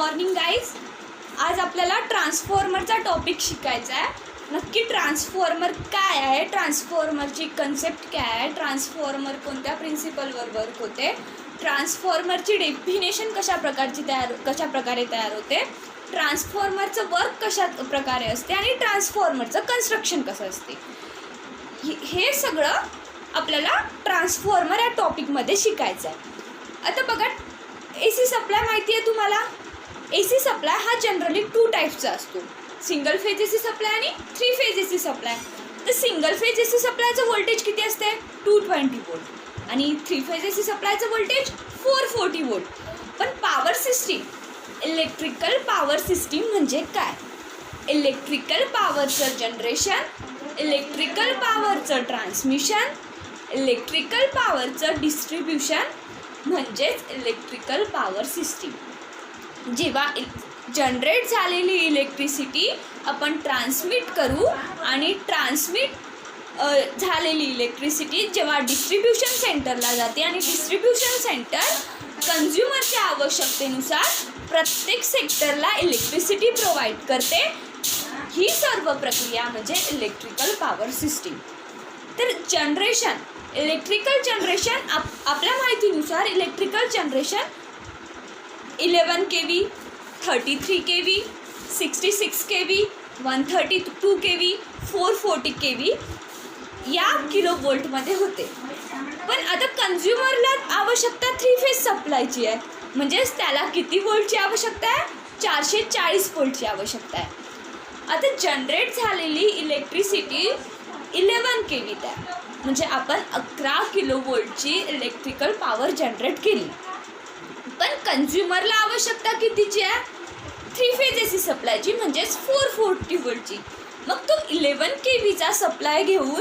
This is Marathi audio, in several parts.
Morning guys. आज आपल्याला ट्रान्सफॉर्मरचा टॉपिक शिकायचा आहे. नक्की ट्रान्सफॉर्मर काय आहे, ट्रान्सफॉर्मरची कन्सेप्ट काय आहे, ट्रान्सफॉर्मर कोणत्या प्रिन्सिपलवर वर्क होते, ट्रान्सफॉर्मरची डेफिनेशन कशा प्रकारे तयार होते, ट्रान्सफॉर्मरचं वर्क कशा प्रकारे असते आणि ट्रान्सफॉर्मरचं कन्स्ट्रक्शन कसं असते, हे सगळं आपल्याला ट्रान्सफॉर्मर या टॉपिकमध्ये शिकायचं आहे. आता बघा, AC सप्लाय माहिती आहे तुम्हाला. AC सप्लाय हा जनरली 2 टाईप्सचा असतो, सिंगल फेज AC सप्लाय आणि 3 फेज AC सप्लाय. तर सिंगल फेज AC सप्लायचं व्होल्टेज किती असते, 220 वोल्ट, आणि 3 फेज AC सप्लायचं व्होल्टेज 440 वोल्ट. पण power system, electrical power system म्हणजे काय? इलेक्ट्रिकल पॉवरचं जनरेशन, इलेक्ट्रिकल पॉवरचं ट्रान्समिशन, इलेक्ट्रिकल पॉवरचं डिस्ट्रीब्युशन म्हणजेच इलेक्ट्रिकल पॉवर सिस्टीम. जेव्हा जनरेट झालेली इलेक्ट्रिसिटी आपण ट्रान्समिट करू आणि ट्रान्समिट झालेली इलेक्ट्रिसिटी जेव्हा डिस्ट्रीब्युशन सेंटरला जाते आणि डिस्ट्रीब्युशन सेंटर कन्झ्युमरच्या आवश्यकतेनुसार प्रत्येक सेक्टरला इलेक्ट्रिसिटी प्रोव्हाइड करते, ही सर्व प्रक्रिया म्हणजे इलेक्ट्रिकल पॉवर सिस्टीम. तर जनरेशन, इलेक्ट्रिकल जनरेशन आपल्या माहितीनुसार electrical generation 11 kV, 33 kV, 66 kV, 132 kV, 440 kV या किलोवोल्टमध्ये होते. पण आता कन्झ्युमरला आवश्यकता 3 फेज सप्लायची आहे, म्हणजेच त्याला किती वोल्टची आवश्यकता आहे, 440 वोल्टची आवश्यकता आहे. आता जनरेट झालेली इलेक्ट्रिसिटी 11 kV आहे, म्हणजे आपण 11 किलोवोल्टची इलेक्ट्रिकल पॉवर जनरेट केली. पण कन्झ्युमरला आवश्यकता कितीची आहे, 3 फेज AC सप्लायची, म्हणजेच 440 वोल्टची. मग तो 11 kVचा सप्लाय घेऊन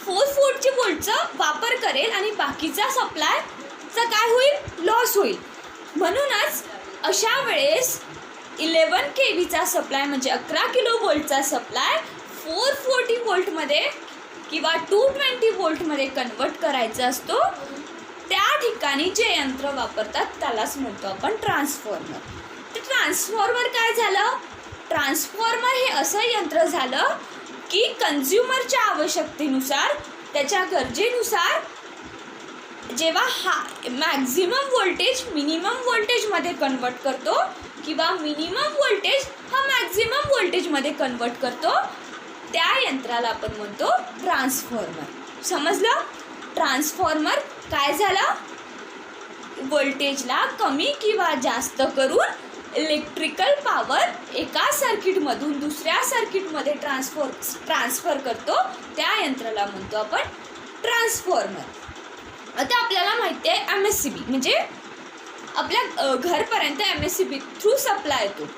440 वोल्टचा वापर करेल आणि बाकीचा सप्लायचा काय होईल, लॉस होईल. म्हणूनच अशा वेळेस 11 kVचा सप्लाय म्हणजे 11 किलोवोल्टचा सप्लाय 440 वोल्टमध्ये किंवा 220 वोल्टमध्ये कन्वर्ट करायचा असतो. त्या ठिकाणी जे यंत्र वापरतात त्यालाच म्हणतो आपण ट्रान्सफॉर्मर. तर ट्रान्सफॉर्मर काय झालं, ट्रान्सफॉर्मर हे असं यंत्र झालं की कन्झ्युमरच्या आवश्यकतेनुसार, त्याच्या गरजेनुसार जेव्हा हा मॅक्झिमम व्होल्टेज मिनिमम व्होल्टेजमध्ये कन्वर्ट करतो किंवा मिनिमम व्होल्टेज हा मॅक्झिमम व्होल्टेजमध्ये कन्वर्ट करतो, त्या यंत्राला आपण म्हणतो ट्रान्सफॉर्मर. समजलं? ट्रान्सफॉर्मर काय झाला, व्होल्टेजला कमी किंवा जास्त करून इलेक्ट्रिकल पॉवर एका सर्किटमधून दुसऱ्या सर्किटमध्ये ट्रान्सफर करतो, त्या यंत्राला म्हणतो आपण ट्रान्सफॉर्मर. आता आपल्याला माहिती आहे MSCB म्हणजे आपल्या घरपर्यंत MSCB थ्रू सप्लाय येतो.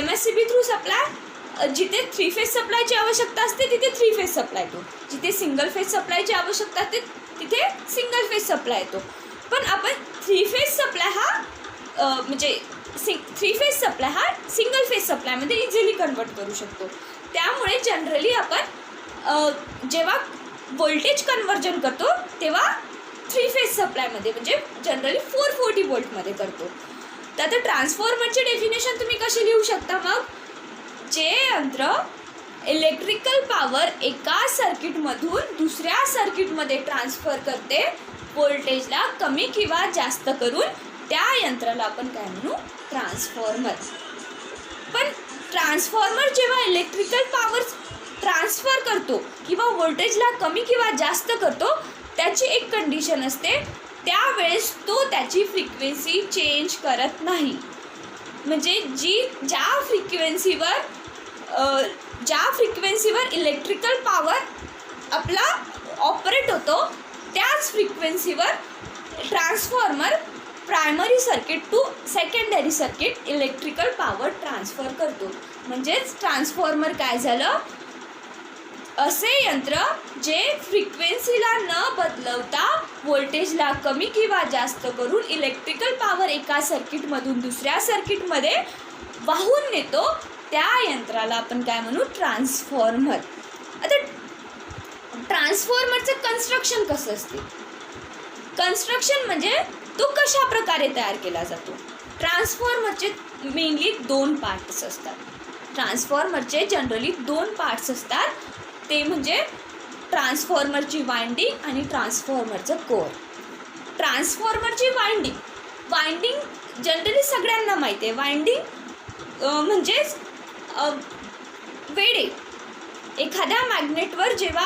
MSCB थ्रू सप्लाय जिथे 3 फेज सप्लायची आवश्यकता असते तिथे 3 फेज सप्लाय येतो, जिथे सिंगल फेज सप्लायची आवश्यकता असते तिथे सिंगल फेज सप्लाय येतो. पण आपण 3 फेज सप्लाय हा म्हणजे 3 फेज सप्लाय हा सिंगल फेज सप्लायमध्ये इझिली कन्वर्ट करू शकतो. त्यामुळे जनरली आपण जेव्हा व्होल्टेज कन्वर्जन करतो तेव्हा 3 फेज सप्लायमध्ये म्हणजे जनरली 440 वोल्टमध्ये करतो. तर आता ट्रान्सफॉर्मरची डेफिनेशन तुम्ही कशी लिहू शकता, मग जे यंत्र इलेक्ट्रिकल पॉवर एका सर्किटमधून दुसऱ्या सर्किटमध्ये ट्रान्सफर करते, व्होल्टेजला कमी किंवा जास्त करून, त्या यंत्राला आपण काय म्हणू, ट्रान्सफॉर्मर. पण ट्रान्सफॉर्मर जेव्हा इलेक्ट्रिकल पॉवर ट्रान्सफर करतो किंवा व्होल्टेजला कमी किंवा जास्त करतो, त्याची एक कंडिशन असते, त्यावेळेस तो त्याची फ्रिक्वेन्सी चेंज करत नाही. म्हणजे ज्या फ्रिक्वेन्सीवर इलेक्ट्रिकल पॉवर आपला ऑपरेट होतो त्याच फ्रिक्वेन्सीवर transformer primary circuit to secondary circuit electrical power transfer करतो. म्हणजेच ट्रान्सफॉर्मर काय झालं, असे यंत्र जे फ्रिक्वेन्सीला न बदलवता व्होल्टेजला कमी किंवा जास्त करून इलेक्ट्रिकल पॉवर एका सर्किटमधून दुसऱ्या सर्किटमध्ये वाहून नेतो, त्या यंत्राला आपण काय म्हणू, ट्रान्सफॉर्मर. आता ट्रान्सफॉर्मरचं कन्स्ट्रक्शन कसं असते, कन्स्ट्रक्शन म्हणजे तो कशा प्रकारे तयार केला जातो. ट्रान्सफॉर्मरचे मेनली 2 पार्ट्स असतात. ट्रान्सफॉर्मरचे जनरली 2 पार्ट्स असतात, ते म्हणजे ट्रान्सफॉर्मरची वाइंडिंग आणि ट्रान्सफॉर्मरचं कोअर. ट्रान्सफॉर्मरची वाइंडिंग जनरली सगळ्यांना माहिती आहे. वाइंडिंग म्हणजेच वेडे. एखाद्या मॅग्नेटवर जेव्हा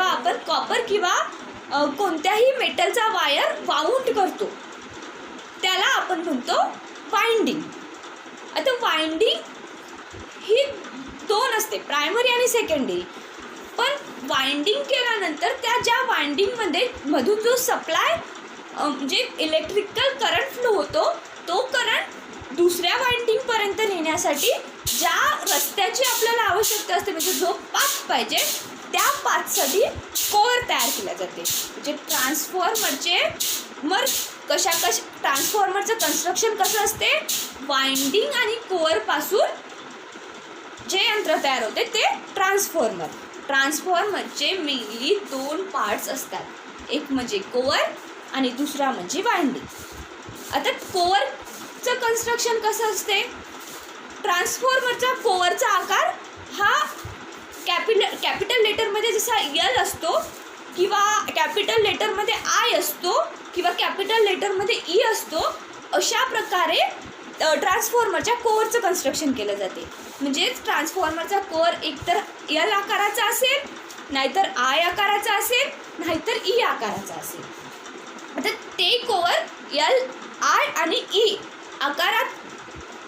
आपण कॉपर किंवा कोणत्याही मेटलचा वायर वाऊंड करतो त्याला आपण म्हणतो वाइंडिंग. आता वाइंडिंग ही 2 असते, प्रायमरी आणि सेकंडरी. पण वाइंडिंग केल्यानंतर त्या ज्या वाइंडिंगमध्ये मधून जो सप्लाय म्हणजे इलेक्ट्रिकल करंट फ्लो होतो, तो करंट दुसऱ्या वाइंडिंगपर्यंत नेण्यासाठी ज्या रस्त्याची आपल्याला आवश्यकता असते, म्हणजे जो पाथ पाहिजे त्या पाथसाठी कोअर तयार केला जाते. म्हणजे ट्रान्सफॉर्मरचं कन्स्ट्रक्शन कसं असते, वाइंडिंग आणि कोअरपासून जे यंत्र तयार होते ते ट्रान्सफॉर्मरचे मेनली 2 पार्ट्स असतात, एक म्हणजे कोअर आणि दुसरा म्हणजे वाइंडिंग. आता कोअरचं कन्स्ट्रक्शन कसं असते, ट्रान्सफॉर्मरचा कोअरचा आकार हा कॅपिटल लेटरमध्ये जसा L असतो किंवा कॅपिटल लेटरमध्ये I असतो किंवा कॅपिटल लेटरमध्ये E असतो, अशा प्रकारे ट्रान्सफॉर्मरच्या कोअरचं कन्स्ट्रक्शन केलं जाते. म्हणजेच ट्रान्सफॉर्मरचा कोअर एकतर L आकाराचा असेल, नाहीतर I आकाराचा असेल, नाहीतर E आकाराचा असेल. आता ते कोअर L, I आणि E आकारात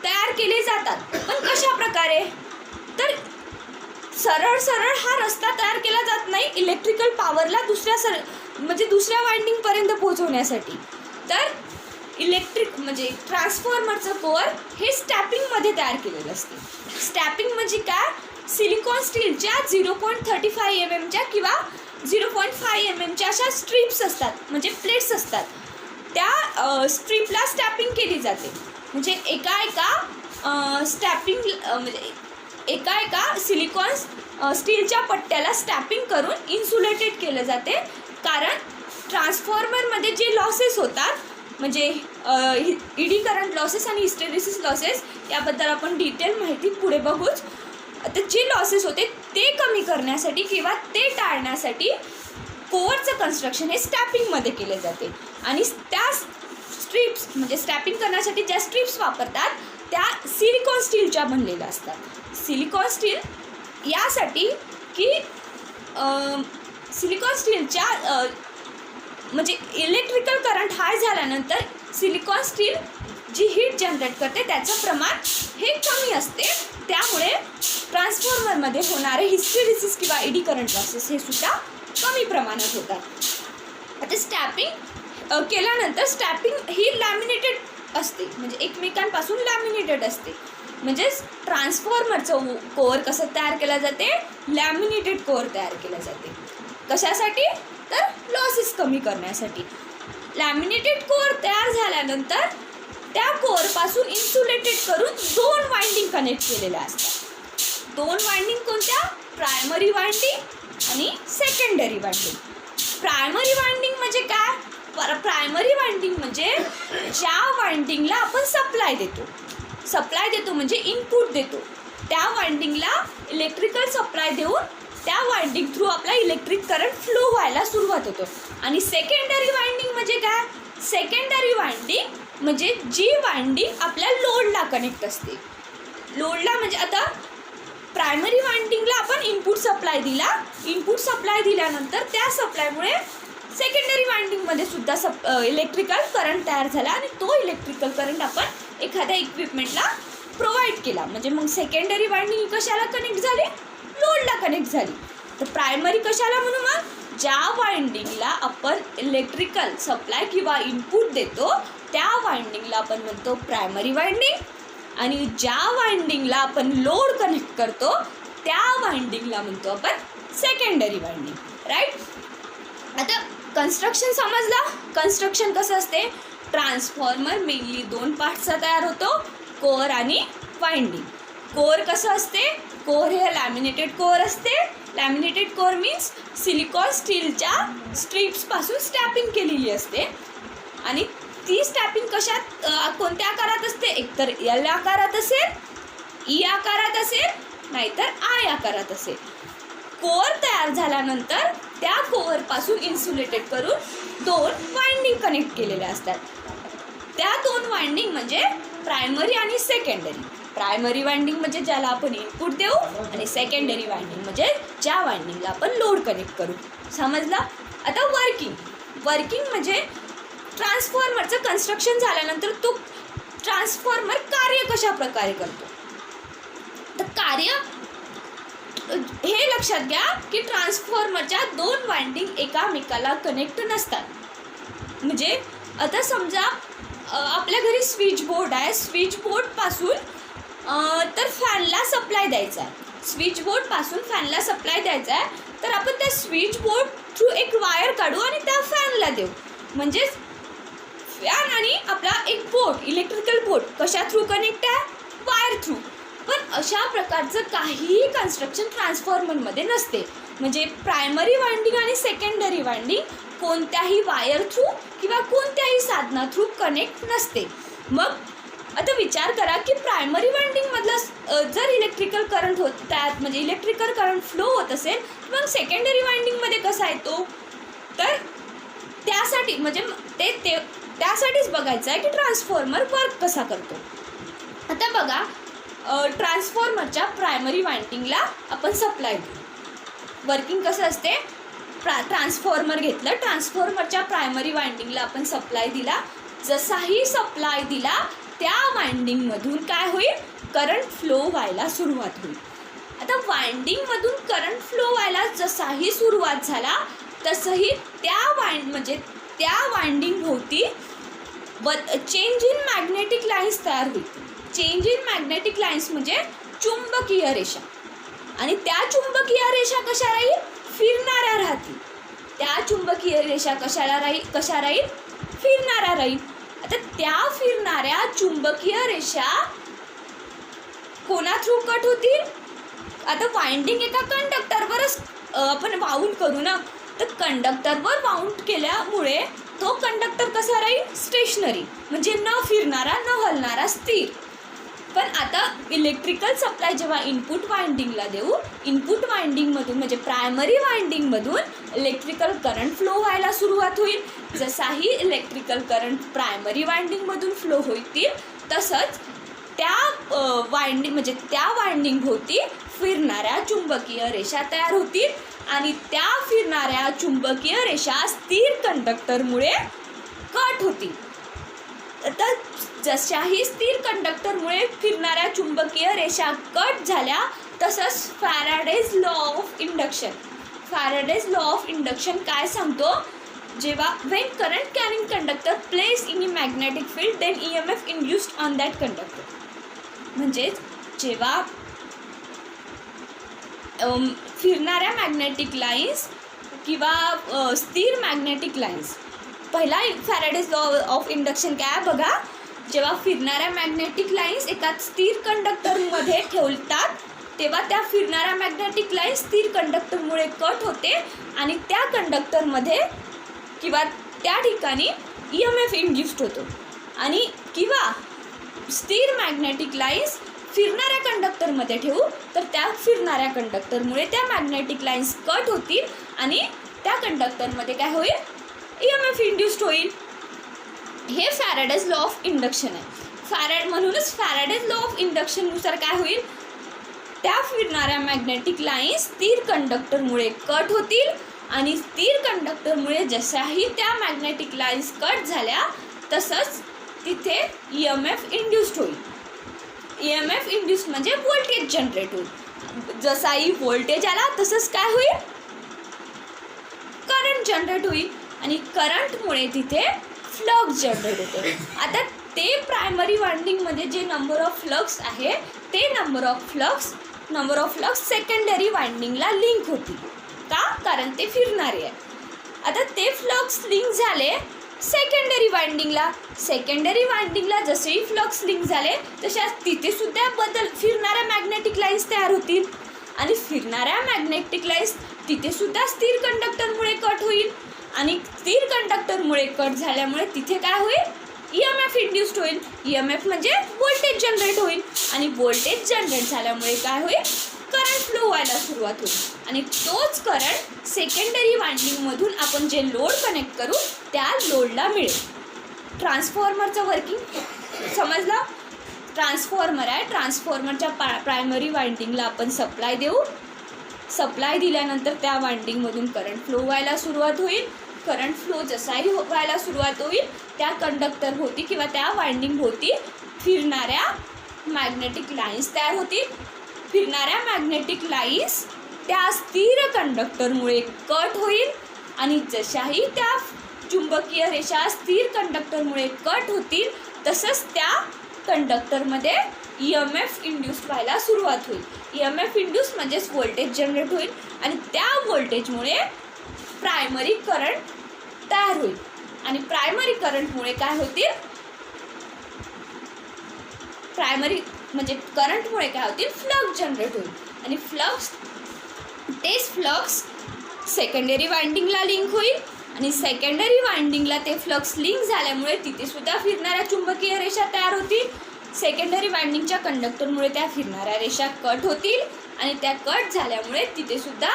तयार केले जातात. पण कशा प्रकारे, तर सरळ हा रस्ता तयार केला जात नाही इलेक्ट्रिकल पॉवरला दुसऱ्या वाइंडिंगपर्यंत पोहोचवण्यासाठी. तर म्हणजे ट्रान्सफॉर्मरचं कोअर हे स्टॅपिंगमध्ये तयार केलेलं असते. स्टॅपिंग म्हणजे काय, सिलिकॉन स्टीलच्या 0.35 mm किंवा 0.5 mm अशा स्ट्रिप्स असतात, म्हणजे प्लेट्स असतात. त्या स्ट्रिपला स्टॅपिंग केली जाते. म्हणजे एका सिलिकॉन स्टीलच्या पट्ट्याला स्टॅपिंग करून इन्सुलेटेड केलं जाते. कारण ट्रान्सफॉर्मरमध्ये जे लॉसेस होतात, म्हणजे ईडी करंट लॉसेस आणि हिस्टेरिसिस लॉसेस, याबद्दल आपण डिटेल माहिती पुढे बघूच. आता जे लॉसेस होते ते कमी करण्यासाठी किंवा ते टाळण्यासाठी कोअरचं कन्स्ट्रक्शन हे स्टॅपिंगमध्ये केले जाते. आणि त्या स्ट्रिप्स म्हणजे स्टॅपिंग करण्यासाठी ज्या स्ट्रिप्स वापरतात त्या सिलिकॉन स्टीलच्या बनलेल्या असतात. सिलिकॉन स्टील यासाठी की सिलिकॉन स्टीलच्या म्हणजे इलेक्ट्रिकल करंट हाय झाल्यानंतर सिलिकॉन स्टील जी हीट जनरेट करते त्याचं प्रमाण हे कमी असते. त्यामुळे ट्रान्सफॉर्मरमध्ये होणारे हिस्टेरिसिस किंवा ईडी करंट लॉसेस हे सुद्धा कमी प्रमाणात होतात. आता स्टॅपिंग केल्यानंतर स्टॅपिंग ही लॅमिनेटेड असते, म्हणजे एकमेकांपासून लॅमिनेटेड असते. म्हणजेच ट्रान्सफॉर्मरचं कोअर कसं तयार केलं जाते, लॅमिनेटेड कोअर तयार केलं जाते. कशासाठी, तर लॉसेस कमी करण्यासाठी. लॅमिनेटेड कोअर तयार झाल्यानंतर त्या कोअरपासून इन्सुलेटेड करून 2 वाइंडिंग कनेक्ट केलेल्या असतात. 2 वाइंडिंग कोणत्या, प्रायमरी वाइंडिंग आणि सेकंडरी वाइंडिंग. प्रायमरी वाइंडिंग म्हणजे काय, प्रायमरी वाइंडिंग म्हणजे ज्या वाइंडिंगला आपण सप्लाय देतो म्हणजे इनपुट देतो, त्या वाइंडिंगला इलेक्ट्रिकल सप्लाय देऊन त्या वाइंडिंग थ्रू आपला इलेक्ट्रिक करंट फ्लो व्हायला सुरुवात होतो. आणि सेकंडरी वाइंडिंग म्हणजे काय, सेकंडरी वाइंडिंग म्हणजे जी वाइंडिंग आपल्या लोडला कनेक्ट असते. लोडला म्हणजे आता प्रायमरी वाइंडिंगला आपण इनपुट सप्लाय दिल्यानंतर त्या सप्लायमुळे सेकंडरी वाइंडिंगमध्ये सुद्धा इलेक्ट्रिकल करंट तयार झाला आणि तो इलेक्ट्रिकल करंट आपण एखाद्या इक्विपमेंटला प्रोव्हाइड केला. म्हणजे मग सेकंडरी वाइंडिंग कशाला कनेक्ट झाली, लोडला कनेक्ट झाली. तर प्रायमरी कशाला म्हणू, मग ज्या वाइंडिंगला आपण इलेक्ट्रिकल सप्लाय किंवा इनपुट देतो त्या वाइंडिंगला आपण म्हणतो प्रायमरी वाइंडिंग. आणि ज्या वाइंडिंगला आपण लोड कनेक्ट करतो त्या वाइंडिंगला म्हणतो आपण सेकंडरी वाइंडिंग. राईट. आता कन्स्ट्रक्शन समजला. कन्स्ट्रक्शन कसं असते, ट्रान्सफॉर्मर मेनली 2 पार्ट्सचा तयार होतो, कोअर आणि वाइंडिंग. कोअर कसं असते, कोअर हे लॅमिनेटेड कोअर असते. लॅमिनेटेड कोअर मीन्स सिलिकॉन स्टीलच्या स्ट्रिप्सपासून स्टॅपिंग केलेली असते. आणि ती स्टॅपिंग कशात कोणत्या आकारात असते? एकतर एल आकारात असेल, ई आकारात असेल, नाहीतर आय आकारात असेल. कोअर तयार झाल्यानंतर त्या कोअरपासून इन्सुलेटेड करून 2 वाइंडिंग कनेक्ट केलेल्या असतात. त्या 2 वाइंडिंग म्हणजे प्रायमरी आणि सेकंडरी. प्रायमरी वाइंडिंग म्हणजे ज्याला आपण इनपुट देऊ आणि सेकंडरी वाइंडिंग म्हणजे ज्या वाइंडिंगला आपण लोड कनेक्ट करू. समजलं? आता वर्किंग म्हणजे ट्रान्सफॉर्मरचं कन्स्ट्रक्शन झाल्यानंतर तो ट्रान्सफॉर्मर कार्य कशा प्रकारे करतो. तर कार्य हे लक्षात घ्या की ट्रान्सफॉर्मरच्या 2 वाइंडिंग एकामेकाला कनेक्ट नसतात. म्हणजे आता समजा आपल्या घरी स्विच बोर्ड आहे. स्विच बोर्डपासून तर फॅनला सप्लाय द्यायचा आहे. स्विच बोर्डपासून फॅनला सप्लाय द्यायचा आहे, तर आपण त्या स्विच बोर्ड थ्रू एक वायर काढू आणि त्या फॅनला देऊ. म्हणजेच फॅन आणि आपला एक बोर्ड, इलेक्ट्रिकल बोर्ड कशा थ्रू कनेक्ट आहे? Wire through. पण अशा प्रकारचं काहीही कन्स्ट्रक्शन ट्रान्सफॉर्मरमध्ये नसते. म्हणजे प्रायमरी वाइंडिंग आणि सेकंडरी वाइंडिंग कोणत्याही वायर थ्रू किंवा कोणत्याही साधना थ्रू कनेक्ट नसते. मग आता विचार करा की प्रायमरी वाइंडिंगमधलं जर इलेक्ट्रिकल करंट होत त्यात म्हणजे इलेक्ट्रिकल करंट फ्लो होत असेल, मग सेकंडरी वाइंडिंगमध्ये कसा येतो? तर त्यासाठी म्हणजे त्यासाठीच बघायचं आहे की ट्रान्सफॉर्मर वर्क कसा करतो. आता बघा, ट्रान्सफॉर्मरच्या प्रायमरी वाइंडिंगला आपण सप्लाय देऊ. वर्किंग कसं असते? ट्रान्सफॉर्मर घेतलं, ट्रान्सफॉर्मरच्या प्रायमरी वाइंडिंगला आपण सप्लाय दिला. जसाही सप्लाय दिला त्या वाइंडिंगमधून काय होईल? करंट फ्लो व्हायला सुरुवात होईल. आता वाइंडिंगमधून करंट फ्लो व्हायला जसाही सुरुवात झाला तसंही त्या वाइंडिंग भोवती चेंज इन मॅग्नेटिक लाईन्स तयार होईल. चेंज इन मॅग्नेटिक लाईन्स म्हणजे चुंबकीय रेषा. आणि त्या चुंबकीय रेषा कशा राहील? फिरणाऱ्या राहतील. त्या चुंबकीय रेषा कशा राहील? फिरणाऱ्या राहील. आता त्या फिरणाऱ्या चुंबकीय रेषा कोणा थ्रू कट होतील? आता वाइंडिंग एका कंडक्टरवरच आपण वाउंड करू ना, तर कंडक्टरवर वाउंड केल्यामुळे तो कंडक्टर कसा राहील? स्टेशनरी, म्हणजे न फिरणारा, न हलणारा, स्थिर. पण आता इलेक्ट्रिकल सप्लाय जेव्हा इनपुट वाइंडिंगला देऊ, इनपुट वाइंडिंगमधून म्हणजे प्रायमरी वाइंडिंगमधून इलेक्ट्रिकल करंट फ्लो व्हायला सुरुवात होईल. जसाही इलेक्ट्रिकल करंट प्रायमरी वाइंडिंगमधून फ्लो होतील तसंच त्या वाइंडिंग भोवती फिरणाऱ्या चुंबकीय रेषा तयार होतील आणि त्या फिरणाऱ्या चुंबकीय रेषा स्थिर कंडक्टरमुळे कट होतील. तर जशाही स्थिर कंडक्टरमुळे फिरणाऱ्या चुंबकीय रेषा कट झाल्या तसंच फॅराडेज लॉ ऑफ इंडक्शन काय सांगतो? जेव्हा when current carrying conductor place in a magnetic field then EMF induced on that conductor. म्हणजेच जेव्हा फिरणाऱ्या मॅग्नेटिक लाईन्स किंवा स्थिर मॅग्नेटिक लाईन्स, पहिला फॅराडेज लॉ ऑफ इंडक्शन काय बघा, जेव्हा फिरणाऱ्या मॅग्नेटिक लाईन्स एका स्थिर कंडक्टरमध्ये ठेवतात तेव्हा त्या फिरणाऱ्या मॅग्नेटिक लाईन्स स्थिर कंडक्टरमुळे कट होते आणि त्या कंडक्टरमध्ये किंवा त्या ठिकाणी EMF इंड्युस्ड होतो. आणि किंवा स्थिर मॅग्नेटिक लाईन्स फिरणाऱ्या कंडक्टरमध्ये ठेवू तर त्या फिरणाऱ्या कंडक्टरमुळे त्या मॅग्नेटिक लाईन्स कट होतील आणि त्या कंडक्टरमध्ये काय होईल? EMF इंड्युस्ड होईल. हे फॅराडेज लॉ ऑफ इंडक्शन आहे. म्हणूनच फॅराडेज लॉ ऑफ इंडक्शननुसार काय होईल? त्या फिरणाऱ्या मॅग्नेटिक लाईन्स स्थिर कंडक्टरमुळे कट होतील आणि स्थिर कंडक्टरमुळे जशाही त्या मॅग्नेटिक लाईन्स कट झाल्या तसंच तिथे EMF इंड्युस्ड होईल. EMF इंड्युस्ड म्हणजे व्होल्टेज जनरेट होईल. जसाही व्होल्टेज आला तसंच काय होईल? करंट जनरेट होईल आणि करंटमुळे तिथे फ्लक्स जनरेट होते. आता ते प्रायमरी वाइंडिंगमध्ये जे नंबर ऑफ फ्लक्स आहे ते नंबर ऑफ फ्लक्स सेकंडरी वाइंडिंगला लिंक होतील. का? कारण ते फिरणारे आहे. आता ते फ्लक्स लिंक झाले सेकंडरी वाइंडिंगला जसेही फ्लक्स लिंक झाले तशा तिथे सुद्धा फिरणाऱ्या मॅग्नेटिक लाईन्स तयार होतील आणि फिरणाऱ्या मॅग्नेटिक लाईन्स तिथे सुद्धा स्थिर कंडक्टरमुळे कट होईल आणि स्थिर कंडक्टरमुळे कट झाल्यामुळे तिथे काय होईल? EMF इंड्यूस्ड होईल. EMF म्हणजे व्होल्टेज जनरेट होईल आणि व्होल्टेज जनरेट झाल्यामुळे काय होईल, करंट फ्लो व्हायला सुरुवात होईल आणि तोच करंट सेकंडरी वाइंडिंगमधून आपण जे लोड कनेक्ट करू त्या लोडला मिळेल. ट्रान्सफॉर्मरचं वर्किंग समजलं. ट्रान्सफॉर्मर आहे, ट्रान्सफॉर्मरच्या प्रायमरी वाइंडिंगला आपण सप्लाय देऊ. सप्लाय दिल्यानंतर त्या वाइंडिंगमधून करंट फ्लो व्हायला सुरुवात होईल. करंट फ्लो जसाही व्हायला सुरुवात होईल त्या कंडक्टर भोवती किंवा त्या वाइंडिंग भोवती फिरणाऱ्या मॅग्नेटिक लाईन्स तयार होतील. फिरणाऱ्या मॅग्नेटिक लाईन्स त्या स्थिर कंडक्टरमुळे कट होईल आणि जशाही त्या चुंबकीय रेषा स्थिर कंडक्टरमुळे कट होतील तसंच त्या कंडक्टरमध्ये EMF इंड्यूस्ड व्हायला सुरुवात होईल. EMF इंड्यूस म्हणजेच व्होल्टेज जनरेट होईल आणि त्या व्होल्टेजमुळे प्रायमरी करंट तयार होईल आणि प्रायमरी करंटमुळे काय होतील, प्रायमरी म्हणजे करंटमुळे काय होतील, फ्लक्स जनरेट होईल आणि तेच फ्लक्स सेकंडरी वाइंडिंगला लिंक होईल आणि सेकंडरी वाइंडिंगला ते फ्लक्स लिंक झाल्यामुळे तिथे सुद्धा फिरणाऱ्या चुंबकीय रेषा तयार होतील. सेकंडरी वाइंडिंगच्या कंडक्टरमुळे त्या फिरणाऱ्या रेषा कट होतील आणि त्या कट झाल्यामुळे तिथे सुद्धा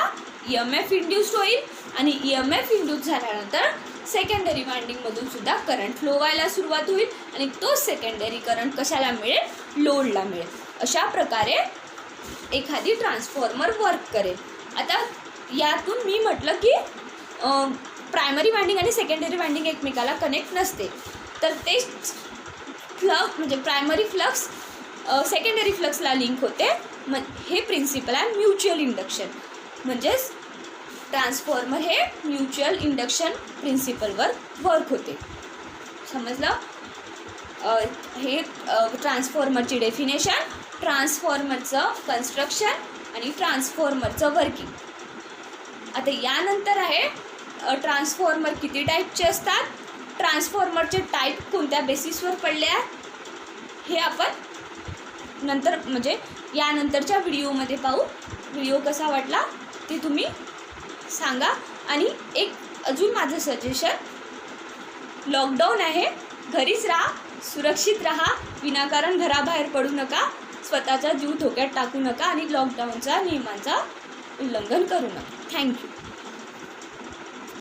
EMF इंड्यूस्ड होईल आणि EMF इंड्यूस झाल्यानंतर सेकंडरी वाइंडिंगमधून सुद्धा करंट फ्लो व्हायला सुरुवात होईल आणि तो सेकंडरी करंट कशाला मिळेल, लोडला मिळेल. अशा प्रकारे एखादी ट्रान्सफॉर्मर वर्क करेल. आता यातून मी म्हटलं की प्रायमरी वाइंडिंग आणि सेकंडरी वाइंडिंग एकमेकाला कनेक्ट नसते, तर ते फ्लक्स म्हणजे प्रायमरी फ्लक्स सेकंडरी फ्लक्सला लिंक होते. हे प्रिन्सिपल आहे म्युच्युअल इंडक्शन. म्हणजेच ट्रान्सफॉर्मर हे म्युच्युअल इंडक्शन प्रिन्सिपलवर वर्क होते. समजलं. हे ट्रान्सफॉर्मरची डेफिनेशन, ट्रान्सफॉर्मरचं कन्स्ट्रक्शन आणि ट्रान्सफॉर्मरचं वर्किंग. आता यानंतर आहे ट्रान्सफॉर्मर किती टाईपचे असतात, ट्रान्सफॉर्मरचे टाईप कोणत्या बेसिसवर पडले आहे हे आपण नंतर म्हणजे यानंतरच्या व्हिडिओमध्ये पाहू. व्हिडिओ कसा वाटला ते तुम्ही सांगा. आणि एक अजून माझं सजेशन, लॉकडाऊन आहे, घरीच राहा, सुरक्षित राहा, विनाकारण घराबाहेर पडू नका, स्वतःचा जीव धोक्यात टाकू नका आणि लॉकडाऊनचा नियमांचा उल्लंघन करू नका. थँक्यू.